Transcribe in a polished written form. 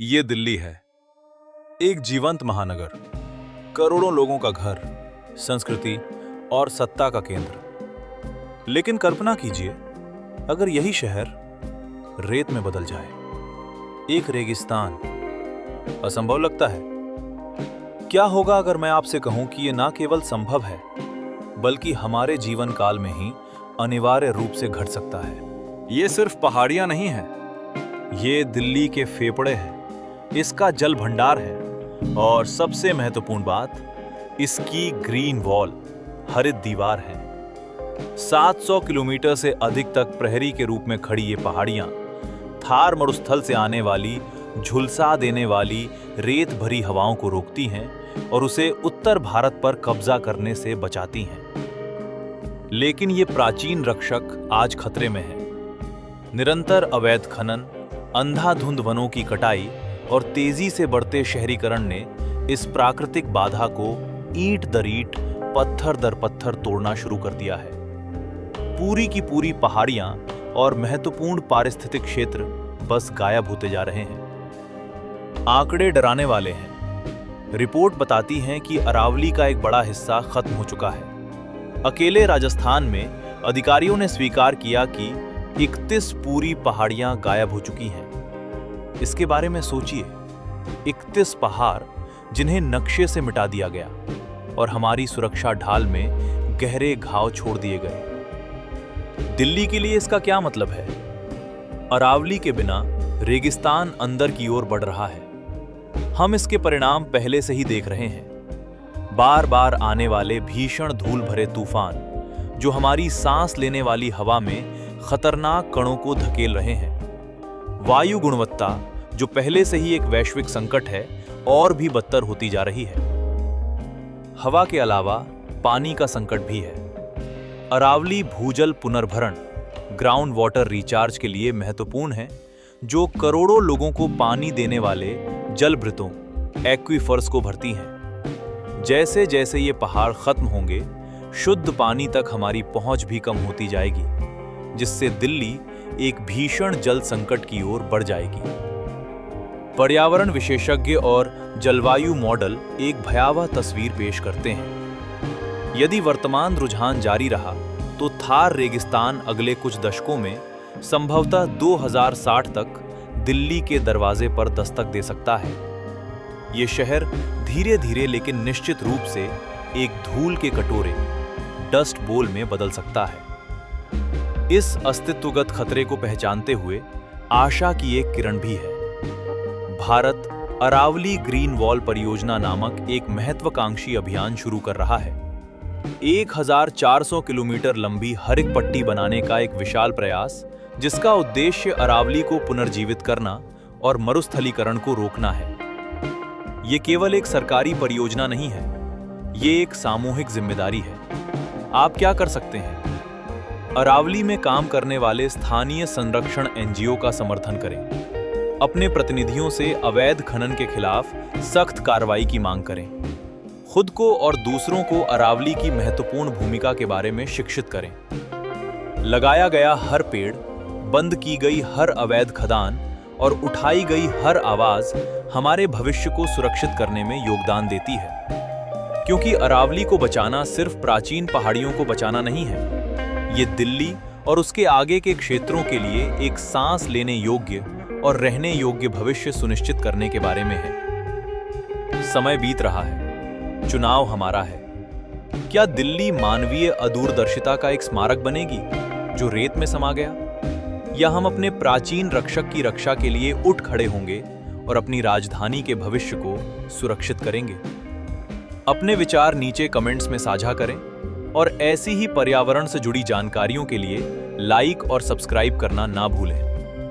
ये दिल्ली है, एक जीवंत महानगर, करोड़ों लोगों का घर, संस्कृति और सत्ता का केंद्र। लेकिन कल्पना कीजिए, अगर यही शहर रेत में बदल जाए, एक रेगिस्तान। असंभव लगता है। क्या होगा अगर मैं आपसे कहूं कि यह ना केवल संभव है, बल्कि हमारे जीवन काल में ही अनिवार्य रूप से घट सकता है। ये सिर्फ पहाड़ियां नहीं हैं, ये दिल्ली के फेफड़े हैं, इसका जल भंडार है और सबसे महत्वपूर्ण बात, इसकी ग्रीन वॉल, हरित दीवार है। 700 किलोमीटर से अधिक तक प्रहरी के रूप में खड़ी ये पहाड़ियां थार मरुस्थल से आने वाली, झुलसा देने वाली रेत भरी हवाओं को रोकती हैं और उसे उत्तर भारत पर कब्जा करने से बचाती हैं। लेकिन ये प्राचीन रक्षक आज खतरे में है। निरंतर अवैध खनन, अंधाधुंध वनों की कटाई और तेजी से बढ़ते शहरीकरण ने इस प्राकृतिक बाधा को ईंट दर ईंट, पत्थर दर पत्थर तोड़ना शुरू कर दिया है। पूरी की पूरी पहाड़ियां और महत्वपूर्ण पारिस्थितिक क्षेत्र बस गायब होते जा रहे हैं। आंकड़े डराने वाले हैं। रिपोर्ट बताती है कि अरावली का एक बड़ा हिस्सा खत्म हो चुका है। अकेले राजस्थान में अधिकारियों ने स्वीकार किया कि 31 पूरी पहाड़ियां गायब हो चुकी हैं। इसके बारे में सोचिए, 31 पहाड़ जिन्हें नक्शे से मिटा दिया गया और हमारी सुरक्षा ढाल में गहरे घाव छोड़ दिए गए। दिल्ली के लिए इसका क्या मतलब है? अरावली के बिना रेगिस्तान अंदर की ओर बढ़ रहा है। हम इसके परिणाम पहले से ही देख रहे हैं। बार बार आने वाले भीषण धूल भरे तूफान जो हमारी सांस लेने वाली हवा में खतरनाक कणों को धकेल रहे हैं। वायु गुणवत्ता जो पहले से ही एक वैश्विक संकट है, और भी बदतर होती जा रही है। हवा के अलावा पानी का संकट भी है। अरावली भूजल पुनर्भरण, ग्राउंड वाटर रिचार्ज के लिए महत्वपूर्ण है, जो करोड़ों लोगों को पानी देने वाले जलभृतों, एक्वीफर्स को भरती हैं। जैसे जैसे ये पहाड़ खत्म होंगे, शुद्ध पानी तक हमारी पहुंच भी कम होती जाएगी, जिससे दिल्ली एक भीषण जल संकट की ओर बढ़ जाएगी। पर्यावरण विशेषज्ञ और जलवायु मॉडल एक भयावह तस्वीर पेश करते हैं। यदि वर्तमान रुझान जारी रहा तो थार रेगिस्तान अगले कुछ दशकों में संभवतः 2060 तक दिल्ली के दरवाजे पर दस्तक दे सकता है। ये शहर धीरे धीरे लेकिन निश्चित रूप से एक धूल के कटोरे, डस्ट बोल में बदल सकता है। इस अस्तित्वगत खतरे को पहचानते हुए आशा की एक किरण भी है। भारत अरावली ग्रीन वॉल परियोजना नामक एक महत्वाकांक्षी अभियान शुरू कर रहा है। 1400 किलोमीटर लंबी हरित पट्टी बनाने का एक विशाल प्रयास, जिसका उद्देश्य अरावली को पुनर्जीवित करना और मरुस्थलीकरण को रोकना है। ये केवल एक सरकारी परियोजना नहीं है, ये एक सामूहिक जिम्मेदारी है। आप क्या कर सकते हैं? अरावली में काम करने वाले स्थानीय संरक्षण एनजीओ का समर्थन करें। अपने प्रतिनिधियों से अवैध खनन के खिलाफ सख्त कार्रवाई की मांग करें। खुद को और दूसरों को अरावली की महत्वपूर्ण भूमिका के बारे में शिक्षित करें। लगाया गया हर पेड़, बंद की गई हर अवैध खदान और उठाई गई हर आवाज हमारे भविष्य को सुरक्षित करने में योगदान देती है। क्योंकि अरावली को बचाना सिर्फ प्राचीन पहाड़ियों को बचाना नहीं है, ये दिल्ली और उसके आगे के क्षेत्रों के लिए एक सांस लेने योग्य और रहने योग्य भविष्य सुनिश्चित करने के बारे में है। समय बीत रहा है, चुनाव हमारा है। क्या दिल्ली मानवीय अदूरदर्शिता का एक स्मारक बनेगी जो रेत में समा गया, या हम अपने प्राचीन रक्षक की रक्षा के लिए उठ खड़े होंगे और अपनी राजधानी के भविष्य को सुरक्षित करेंगे? अपने विचार नीचे कमेंट्स में साझा करें और ऐसी ही पर्यावरण से जुड़ी जानकारियों के लिए लाइक और सब्सक्राइब करना ना भूलें।